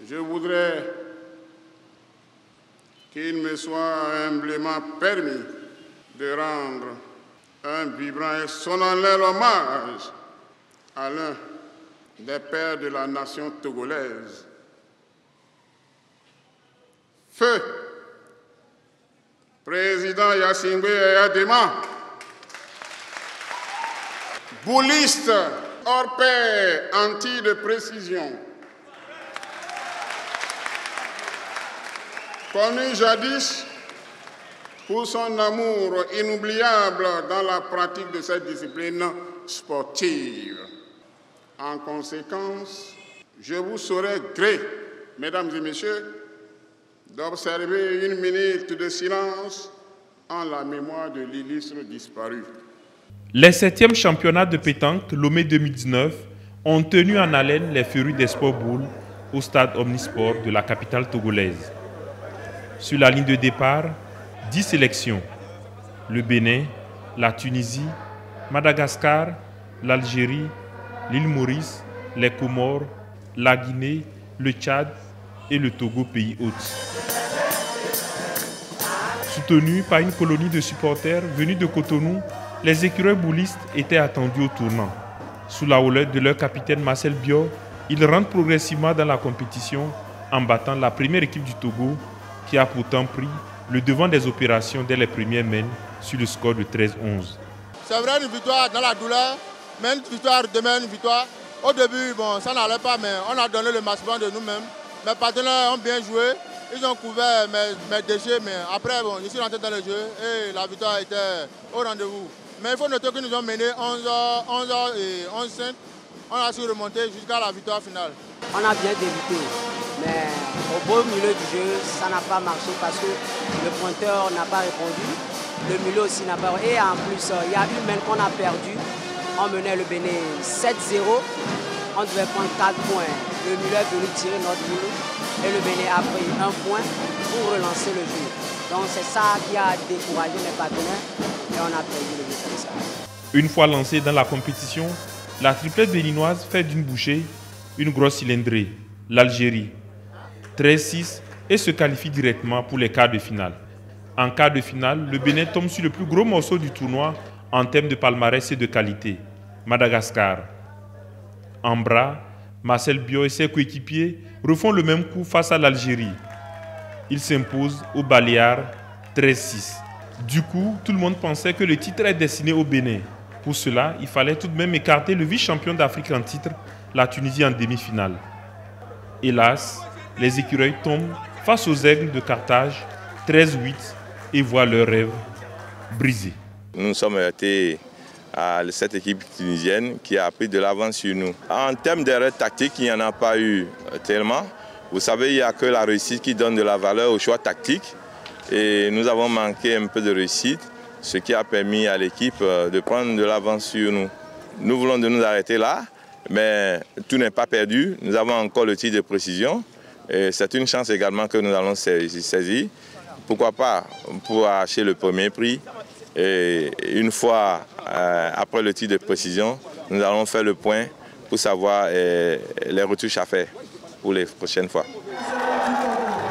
je voudrais qu'il me soit humblement permis de rendre un vibrant et solennel hommage à l'un des pères de la nation togolaise. Feu, président Yassingbe Eyadema, bouliste hors pair, anti de précision, connu jadis pour son amour inoubliable dans la pratique de cette discipline sportive. En conséquence, je vous saurai gré, mesdames et messieurs, d'observer une minute de silence en la mémoire de l'illustre disparu. Les 7e championnats de pétanque Lomé 2019 ont tenu en haleine les férus des Sport Boules au stade Omnisport de la capitale togolaise. Sur la ligne de départ, 10 sélections. Le Bénin, la Tunisie, Madagascar, l'Algérie, l'île Maurice, les Comores, la Guinée, le Tchad et le Togo, pays hôte. Soutenus par une colonie de supporters venus de Cotonou, les écureuils boulistes étaient attendus au tournant. Sous la houlette de leur capitaine Marcel Biot, ils rentrent progressivement dans la compétition en battant la première équipe du Togo qui a pourtant pris le devant des opérations dès les premières mènes sur le score de 13-11. C'est vrai une victoire dans la douleur, mais une victoire demain, une victoire. Au début, bon, ça n'allait pas, mais on a donné le maximum de nous-mêmes. Mes partenaires ont bien joué, ils ont couvert mes déchets, mais après, bon, je suis rentré dans le jeu et la victoire était au rendez-vous. Mais il faut noter que nous avons mené 11h et 11-5. On a su remonter jusqu'à la victoire finale. On a bien débuté, mais au beau milieu du jeu, ça n'a pas marché parce que le pointeur n'a pas répondu. Le milieu aussi n'a pas. Et en plus, il y a une main qu'on a perdue. On menait le Bénin 7-0. On devait prendre 4 points. Le milieu est venu tirer notre milieu. Et le Bénin a pris 1 point pour relancer le jeu. Donc c'est ça qui a découragé mes partenaires. Et on a perdu le jeu comme ça. Une fois lancée dans la compétition, la triplette béninoise fait d'une bouchée une grosse cylindrée, l'Algérie, 13-6 et se qualifie directement pour les quarts de finale. En quart de finale, le Bénin tombe sur le plus gros morceau du tournoi en termes de palmarès et de qualité, Madagascar. En bras, Marcel Biot et ses coéquipiers refont le même coup face à l'Algérie. Ils s'imposent aux Baléares 13-6. Du coup, tout le monde pensait que le titre est destiné au Bénin. Pour cela, il fallait tout de même écarter le vice-champion d'Afrique en titre, la Tunisie en demi-finale. Hélas, les écureuils tombent face aux aigles de Carthage, 13-8, et voient leur rêve brisé. Nous sommes été à cette équipe tunisienne qui a pris de l'avance sur nous. En termes d'erreurs tactiques, il n'y en a pas eu tellement. Vous savez, il n'y a que la réussite qui donne de la valeur au choix tactique. Et nous avons manqué un peu de réussite, ce qui a permis à l'équipe de prendre de l'avance sur nous. Nous voulons de nous arrêter là, mais tout n'est pas perdu. Nous avons encore le tir de précision. C'est une chance également que nous allons saisir. Pourquoi pas pour acheter le premier prix. Et une fois après le tir de précision, nous allons faire le point pour savoir les retouches à faire pour les prochaines fois.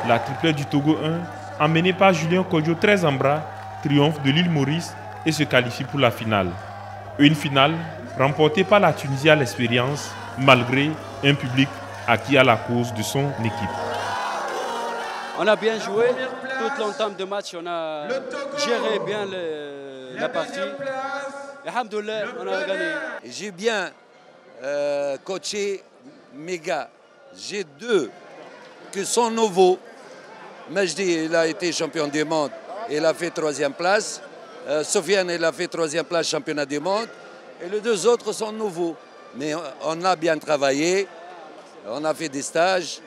La triplette du Togo 1, emmenée par Julien Kodjo 13 en bras, triomphe de l'île Maurice et se qualifie pour la finale. Une finale remportée par la Tunisie à l'expérience, malgré un public acquis à la cause de son équipe. On a bien joué, tout l'entame de match, on a géré bien la partie. Et alhamdoulilah, on a gagné. J'ai bien coaché mes gars. J'ai 2 qui sont nouveaux. Majdi, il a été champion du monde, il a fait 3e place. Sofiane, il a fait 3e place championnat du monde. Et les 2 autres sont nouveaux. Mais on a bien travaillé, on a fait des stages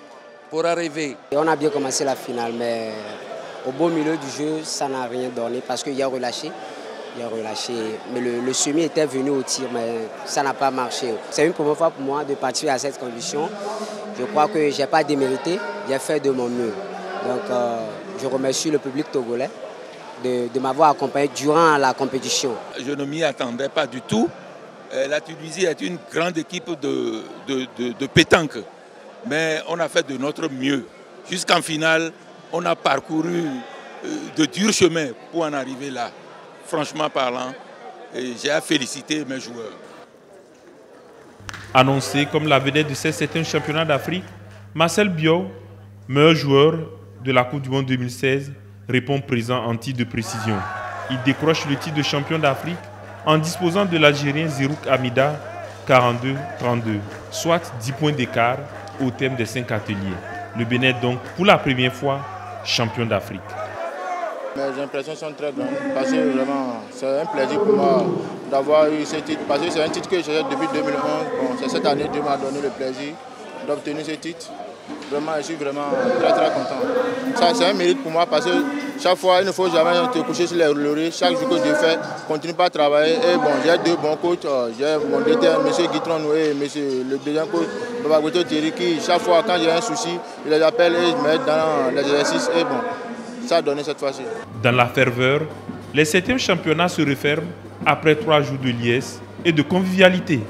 pour arriver. Et on a bien commencé la finale, mais au beau milieu du jeu, ça n'a rien donné parce qu'il y a relâché. Mais le semi était venu au tir, mais ça n'a pas marché. C'est une première fois pour moi de participer à cette condition. Je crois que je n'ai pas démérité, j'ai fait de mon mieux. Donc je remercie le public togolais de m'avoir accompagné durant la compétition. Je ne m'y attendais pas du tout. La Tunisie est une grande équipe de pétanque. mais on a fait de notre mieux. Jusqu'en finale, on a parcouru de durs chemins pour en arriver là. Franchement parlant, j'ai à féliciter mes joueurs. Annoncé comme la vedette de ces 7e championnats d'Afrique, Marcel Biot, meilleur joueur de la Coupe du Monde 2016, répond présent en tir de précision. Il décroche le titre de champion d'Afrique en disposant de l'Algérien Zerouk Hamida 42-32, soit 10 points d'écart au terme des 5 ateliers. Le Bénin est donc pour la première fois champion d'Afrique. Mes impressions sont très grandes parce que vraiment c'est un plaisir pour moi d'avoir eu ce titre parce que c'est un titre que j'ai depuis 2011. Bon, c'est cette année Dieu m'a donné le plaisir d'obtenir ce titre. Vraiment, je suis vraiment très content. Ça, c'est un mérite pour moi parce que chaque fois, il ne faut jamais te coucher sur les lauriers. Chaque jour que je fais, continue pas à travailler. Et bon, j'ai 2 bons coachs. J'ai mon DTN, M. Guitron et le deuxième coach, Baba Goto Thierry, qui chaque fois, quand j'ai un souci, je les appelle et je me mets dans l'exercice. Et bon, ça a donné cette fois-ci. Dans la ferveur, les 7e championnats se referment après 3 jours de liesse et de convivialité.